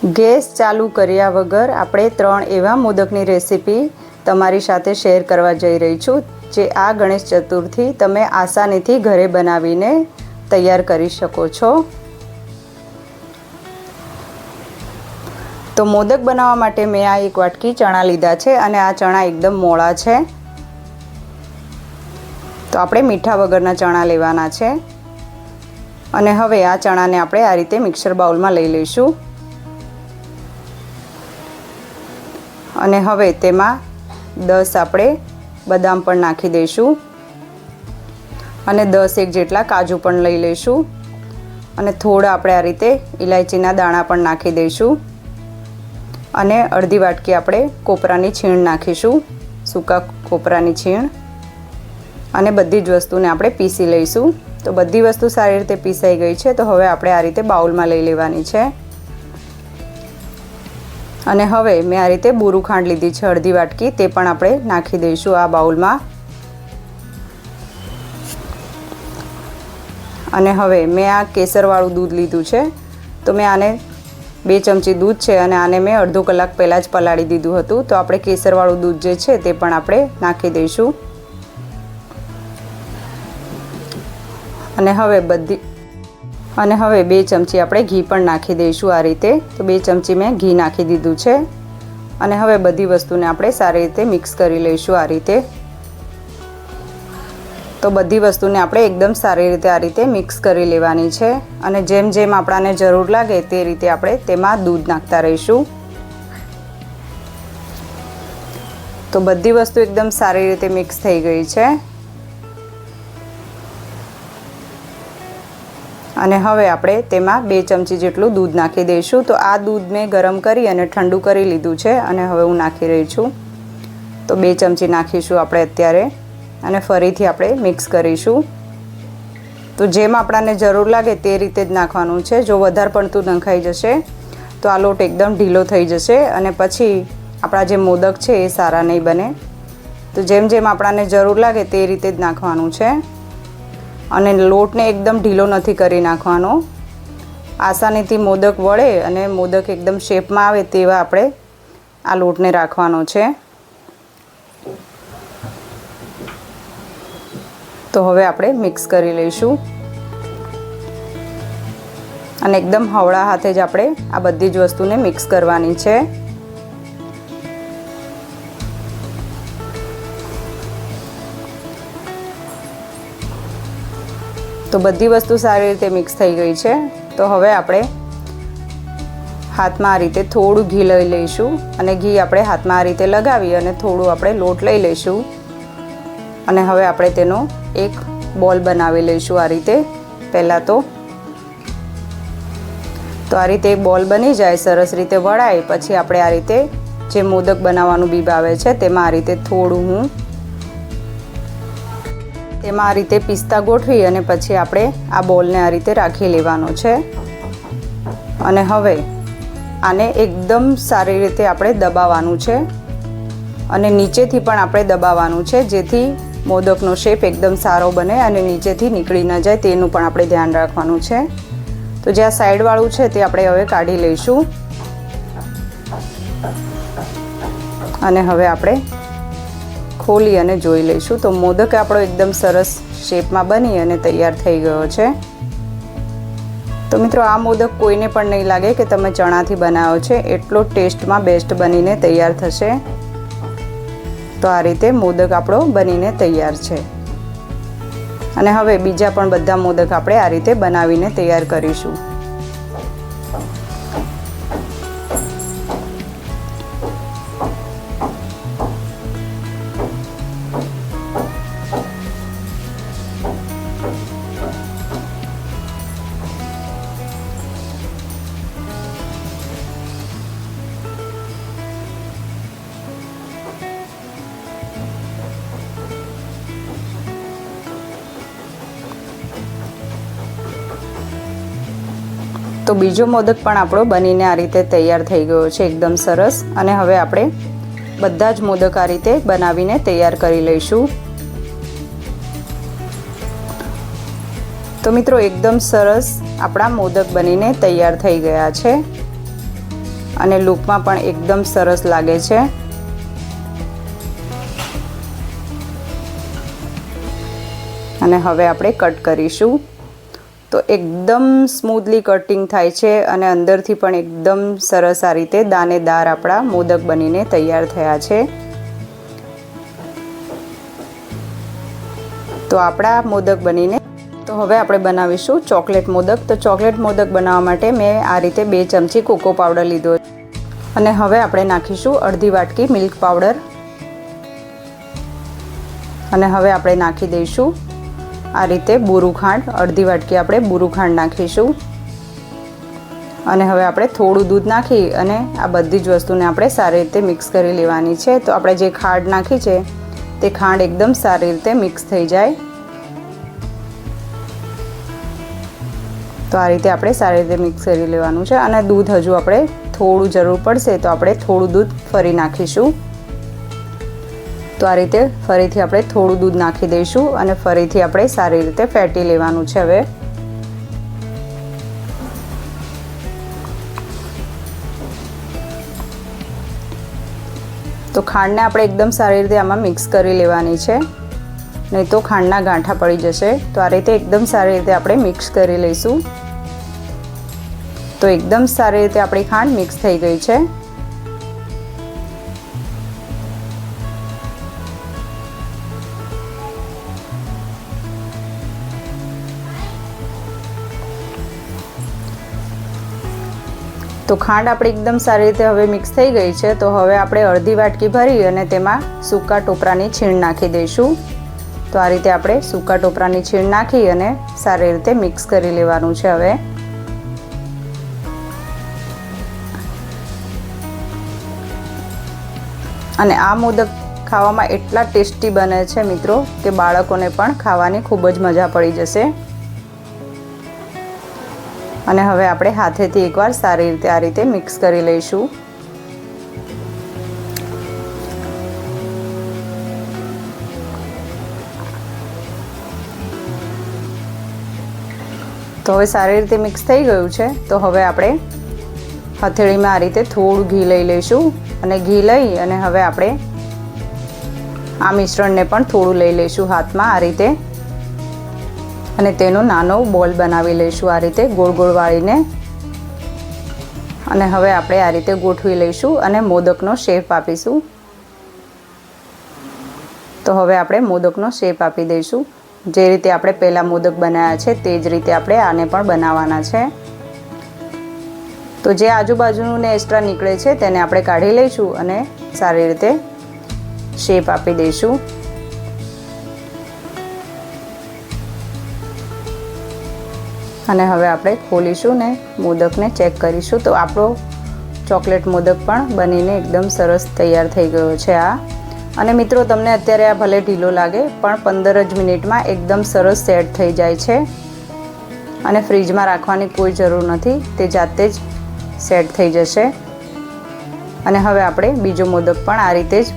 Gas ચાલુ કર્યા વગર આપણે 3 એવા મોદકની રેસીપી તમારી સાથે શેર કરવા જઈ રહી છું, જે આ ગણેશ ચતુર્થી તમે આસાનીથી ઘરે બનાવીને તૈયાર કરી શકો છો। તો મોદક બનાવવા માટે મેં આ 1 વાટકી ચણા લીધા છે અને આ ચણા એકદમ મોળા છે। તો આપણે મીઠા વગરના ચણા લેવાના છે અને હવે આ ચણાને આપણે આ રીતે મિક્સર બાઉલમાં લઈ લઈશું અને હવે તેમાં 10 આપણે બદામ પણ નાખી દઈશું અને 10 જેટલા કાજુ પણ લઈ લઈશું અને થોડા આપણે આ રીતે ઇલાયચીના દાણા પણ નાખી દઈશું અને અડધી વાટકી આપણે કોપરાની છીણ નાખીશું, સૂકા કોપરાની છીણ, અને બધી જ વસ્તુને આપણે પીસી લઈશું। તો બધી વસ્તુ સારી રીતે પીસાઈ ગઈ છે। તો હવે આપણે આ રીતે બાઉલમાં લઈ લેવાની છે અને હવે મેં આ રીતે બુરું ખાંડ લીધી છે અડધી વાટકી, તે પણ આપણે નાખી દઈશું આ બાઉલમાં। અને હવે મેં આ કેસરવાળું દૂધ લીધું છે, તો મેં આને 2 ચમચી દૂધ છે અને આને મેં અડધો કલાક પહેલાં જ પલાળી દીધું હતું। તો આપણે કેસરવાળું દૂધ જે છે તે પણ આપણે નાખી દઈશું અને હવે 2 ચમચી આપણે ઘી પણ નાખી દઈશું આ રીતે। તો 2 ચમચી મેં ઘી નાખી દીધું છે અને હવે બધી વસ્તુને આપણે સારી રીતે મિક્સ કરી લઈશું આ રીતે। તો બધી વસ્તુને આપણે એકદમ સારી રીતે આ રીતે મિક્સ કરી લેવાની છે અને જેમ જેમ આપણને જરૂર લાગે તે રીતે આપણે તેમાં દૂધ નાખતા રહીશું। તો બધી વસ્તુ એકદમ સારી રીતે મિક્સ થઈ ગઈ છે અને હવે આપણે તેમાં 2 ચમચી જેટલું દૂધ નાખી દઈશું। તો આ દૂધ મેં ગરમ કરી અને ઠંડુ કરી લીધું છે અને હવે હું નાખી રહી છું। તો 2 ચમચી નાખીશું આપણે અત્યારે અને ફરીથી આપણે મિક્સ કરીશું। તો જેમ આપણને જરૂર લાગે તે રીતે જ નાખવાનું છે। જો વધારે પડતું નખાઈ જશે તો આ લોટ એકદમ ઢીલો થઈ જશે અને પછી આપણા જે મોદક છે એ સારા નહીં બને। તો જેમ જેમ આપણને જરૂર લાગે તે રીતે જ નાખવાનું છે અને લોટને એકદમ ઢીલો નથી કરી નાખવાનો। આસાનીથી મોદક વળે અને મોદક એકદમ શેપમાં આવે તેવા આપણે આ લોટને રાખવાનો છે। તો હવે આપણે મિક્સ કરી લઈશું અને એકદમ હળવા હાથે જ આપણે આ બધી જ વસ્તુને મિક્સ કરવાની છે। તો બધી વસ્તુ સારી રીતે મિક્સ થઈ ગઈ છે। તો હવે આપણે હાથમાં આ રીતે થોડું ઘી લઈ લઈશું અને ઘી આપણે હાથમાં આ રીતે લગાવી અને થોડું આપણે લોટ લઈ લઈશું અને હવે આપણે તેનો એક બોલ બનાવી લઈશું આ રીતે। પહેલાં તો આ રીતે એક બોલ બની જાય, સરસ રીતે વળાય પછી આપણે આ રીતે જે મોદક બનાવવાનું બીબ આવે છે તેમાં આ રીતે થોડું હું તેમાં આ રીતે પિસ્તા ગોઠવી અને પછી આપણે આ બોલને આ રીતે રાખી લેવાનો છે અને હવે આને એકદમ સારી રીતે આપણે દબાવવાનું છે અને નીચેથી પણ આપણે દબાવવાનું છે, જેથી મોદકનો શેપ એકદમ સારો બને અને નીચેથી નીકળી ન જાય તેનું પણ આપણે ધ્યાન રાખવાનું છે। તો જે આ સાઈડવાળું છે તે આપણે હવે કાઢી લઈશું અને હવે આપણે ખોલી અને જોઈ લઈશું। તો મોદક આપણો એકદમ સરસ શેપમાં બની અને તૈયાર થઈ ગયો છે। તો મિત્રો આ મોદક કોઈને પણ નહીં લાગે કે તમે ચણાથી બનાવ્યો છે, એટલો ટેસ્ટમાં બેસ્ટ બનીને તૈયાર થશે। તો આ રીતે મોદક આપણો બનીને તૈયાર છે અને હવે બીજા પણ બધા મોદક આપણે આ રીતે બનાવીને તૈયાર કરીશું। તો બીજો મોદક પણ આપણો બનીને આ રીતે તૈયાર થઈ ગયો છે એકદમ સરસ અને હવે આપણે બધા જ મોદક આ રીતે બનાવીને તૈયાર કરી લઈશું। તો મિત્રો એકદમ સરસ આપણા મોદક બનીને તૈયાર થઈ ગયા છે। અને લુકમાં પણ એકદમ સરસ લાગે છે. અને હવે આપણે કટ કરીશું. તો એકદમ સ્મૂથલી કટિંગ થાય છે અને અંદરથી પણ એકદમ સરસ આ રીતે દાણેદાર આપણા મોદક બનીને તૈયાર થયા છે. તો આપણા મોદક બનીને તો હવે આપણે બનાવીશું ચોકલેટ મોદક. તો ચોકલેટ મોદક બનાવવા માટે મેં આ રીતે 2 ચમચી કોકો પાવડર લીધો અને હવે આપણે નાખીશું અડધી વાટકી મિલ્ક પાવડર અને હવે આપણે નાખી દઈશું આ રીતે બુરું ખાંડ. અડધી વાટકી આપણે બુરું ખાંડ નાખીશું અને હવે આપણે થોડું દૂધ નાખી અને આ બધી જ વસ્તુને આપણે સારી રીતે મિક્સ કરી લેવાની છે. તો આપણે જે ખાંડ નાખી છે તે ખાંડ એકદમ સારી રીતે મિક્સ થઈ જાય. તો આ રીતે આપણે સારી રીતે મિક્સ કરી લેવાનું છે અને દૂધ હજુ આપણે થોડું જરૂર પડશે તો આપણે થોડું દૂધ ફરી નાખીશું. તો આ રીતે ફરીથી આપણે થોડું દૂધ નાખી દઈશું અને ફરીથી આપણે સારી રીતે ફેટી લેવાનું છે. હવે તો ખાંડને આપણે એકદમ સારી રીતે આમાં મિક્સ કરી લેવાની છે, નહીં તો ખાંડના ગાંઠા પડી જશે. તો આ રીતે એકદમ સારી રીતે આપણે મિક્સ કરી લઈશું. તો એકદમ સારી રીતે આપણી ખાંડ મિક્સ થઈ ગઈ છે. તો ખાંડ આપણી એકદમ સારી રીતે હવે મિક્સ થઈ ગઈ છે. તો હવે આપણે અડધી વાટકી ભરી અને તેમાં સૂકા ટોપરાની છીણ નાખી દઈશું. તો આ રીતે આપણે સૂકા ટોપરાની છીણ નાખી અને સારી રીતે મિક્સ કરી લેવાનું છે. હવે અને આ મોદક ખાવામાં એટલા ટેસ્ટી બને છે મિત્રો કે બાળકોને પણ ખાવાની ખૂબ જ મજા પડી જશે. અને હવે આપણે હાથેથી એકવાર સારી રીતે આ રીતે મિક્સ કરી લઈશું. તો હવે સારી રીતે મિક્સ થઈ ગયું છે. તો હવે આપણે હથેળીમાં આ રીતે થોડું ઘી લઈ લઈશું અને ઘી લઈ અને હવે આપણે આ મિશ્રણને પણ થોડું લઈ લઈશું હાથમાં આ રીતે અને તેનો નાનો બોલ બનાવી લઈશું આ રીતે ગોળ ગોળ વાળીને. અને હવે આપણે આ રીતે ગોઠવી લઈશું અને મોદકનો શેપ આપીશું. તો હવે આપણે મોદકનો શેપ આપી દઈશું. જે રીતે આપણે પહેલાં મોદક બનાવ્યા છે તે જ રીતે આપણે આને પણ બનાવવાના છે. તો જે આજુબાજુનું ને એક્સ્ટ્રા નીકળે છે તેને આપણે કાઢી લઈશું અને સારી રીતે શેપ આપી દઈશું. અને હવે આપણે ખોલીશું ને મોદકને ચેક કરીશું. તો આપણો ચોકલેટ મોદક પણ બનીને એકદમ સરસ તૈયાર થઈ ગયો છે આ. અને મિત્રો તમને અત્યારે આ ભલે ઢીલો લાગે પણ 15 જ મિનિટમાં એકદમ સરસ સેટ થઈ જાય છે અને ફ્રીજમાં રાખવાની કોઈ જરૂર નથી, તે જાતે જ સેટ થઈ જશે. અને હવે આપણે બીજો મોદક પણ આ રીતે જ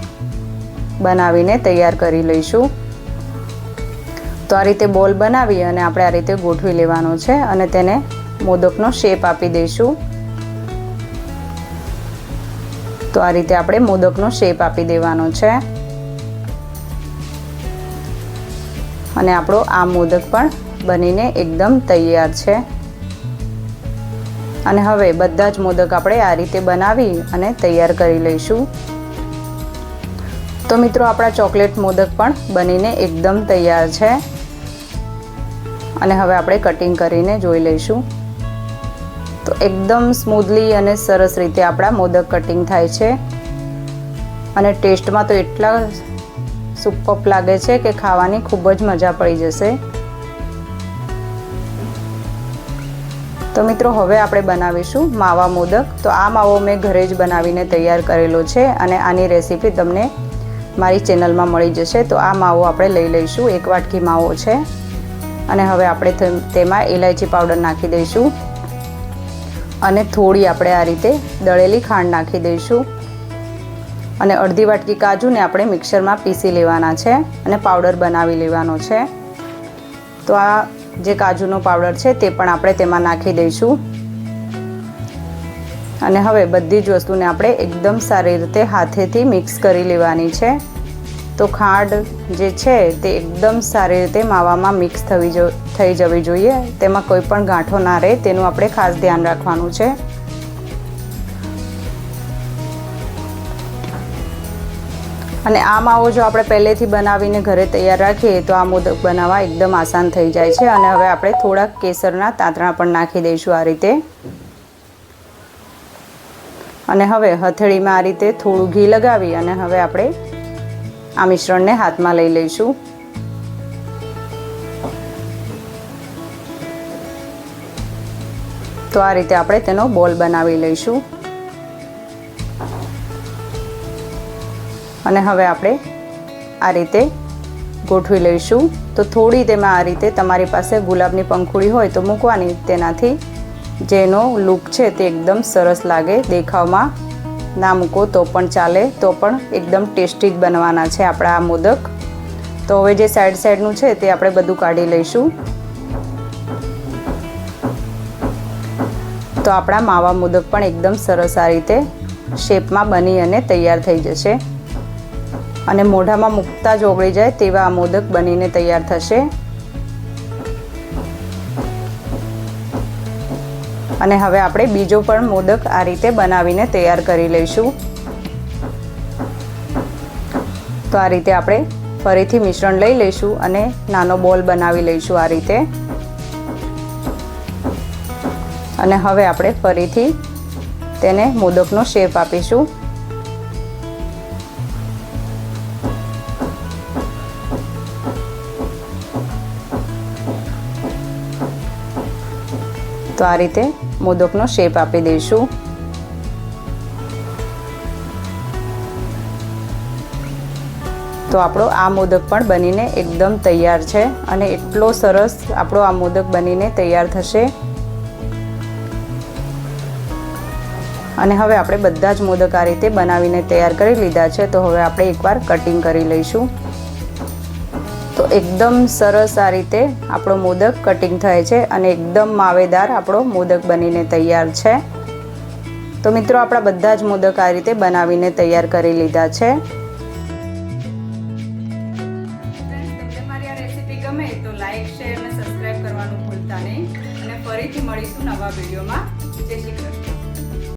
બનાવીને તૈયાર કરી લઈશું. તો આ રીતે બોલ બનાવી અને આપણે આ રીતે ગોઠવી લેવાનો છે અને તેને મોદકનો શેપ આપી દઈશું. તો આ રીતે આપણે મોદકનો શેપ આપી દેવાનો છે અને આપણો આ મોદક પણ બનીને એકદમ તૈયાર છે. અને હવે બધા જ મોદક આપણે આ રીતે બનાવી અને તૈયાર કરી લઈશું. તો મિત્રો આપણા ચોકલેટ મોદક પણ બનીને એકદમ તૈયાર છે અને હવે આપણે કટિંગ કરીને જોઈ લઈશું. તો એકદમ સ્મૂથલી અને સરસ રીતે આપણા મોદક કટિંગ થાય છે અને ટેસ્ટમાં તો એટલા સુપર લાગે છે કે ખાવાની ખૂબ જ મજા પડી જશે. તો મિત્રો હવે આપણે બનાવીશું માવા મોદક. તો આ માવો મેં ઘરે જ બનાવીને તૈયાર કરેલો છે અને આની રેસીપી તમને મારી ચેનલમાં મળી જશે. તો આ માવો આપણે લઈ લઈશું. 1 વાટકી માવો છે અને હવે આપણે તેમાં ઇલાયચી પાવડર નાખી દઈશું અને થોડી આપણે આ રીતે દળેલી ખાંડ નાખી દઈશું અને અડધી વાટકી કાજુને આપણે મિક્સરમાં પીસી લેવાના છે અને પાવડર બનાવી લેવાનો છે. તો આ જે કાજુનો પાવડર છે તે પણ આપણે તેમાં નાખી દઈશું અને હવે બધી જ વસ્તુને આપણે એકદમ સારી રીતે હાથેથી મિક્સ કરી લેવાની છે। તો ખાંડ જે છે તે એકદમ સારી રીતે માવામાં મિક્સ થઈ જવી જોઈએ, તેમાં કોઈ પણ ગાંઠો ના રહે તેનું આપણે ખાસ ધ્યાન રાખવાનું છે। અને આ માવો જો આપણે પહેલેથી બનાવીને ઘરે તૈયાર રાખીએ તો આ મોદક બનાવવા એકદમ આસાન થઈ જાય છે। અને હવે આપણે થોડાક કેસરના તાંતણા પણ નાખી દઈશું આ રીતે। અને હવે હથેળીમાં આ રીતે થોડું ઘી લગાવી અને હવે આપણે આ મિશ્રણને હાથમાં લઈ લઈશું। તો આ રીતે આપણે તેનો બોલ બનાવી લઈશું। અને હવે આપણે આ રીતે ગોઠવી લઈશું। તો થોડી તેમાં આ રીતે તમારી પાસે ગુલાબની પંખુડી હોય તો મૂકવાની, તેનાથી જેનો લુક છે તે એકદમ સરસ લાગે। દેખાવમાં ના મૂકો તો પણ ચાલે, તો પણ એકદમ ટેસ્ટી જ બનવાના છે આપણા આ મોદક। તો હવે જે સાઈડનું છે તે આપણે બધું કાઢી લઈશું। તો આપણા માવા મોદક પણ એકદમ સરસ આ રીતે શેપમાં બની અને તૈયાર થઈ જશે। અને મોઢામાં મૂકતા જ ઓગળી જાય તેવા આ મોદક બનીને તૈયાર થશે। અને હવે આપણે બીજો પણ મોદક આ રીતે બનાવીને તૈયાર કરી લઈશું। તો આ રીતે આપણે ફરીથી મિશ્રણ લઈ લઈશું અને નાનો બોલ બનાવી લઈશું આ રીતે। અને હવે આપણે ફરીથી તેને મોદકનો શેપ આપીશું। તો આ રીતે મોદકનો શેપ આપી દઈશું। તો આપણો આ મોદક પણ બનીને એકદમ તૈયાર છે અને એટલો સરસ આપણો આ મોદક બનીને તૈયાર થશે। અને હવે આપણે બધા જ મોદક આ રીતે બનાવીને તૈયાર કરી લીધા છે। તો હવે આપણે એકવાર કટિંગ કરી લઈશું। તો એકદમ સરસ આ રીતે આપણો મોદક કટિંગ થાય છે અને એકદમ માવેદાર આપણો મોદક બનીને તૈયાર છે। તો મિત્રો આપણા બધા જ મોદક આ રીતે બનાવીને તૈયાર કરી લીધા છે। તમને મારી આ રેસીપી ગમે તો લાઈક, શેર અને સબસ્ક્રાઇબ કરવાનું ભૂલતા નહીં। અને ફરીથી મળીશું નવા વિડીયોમાં।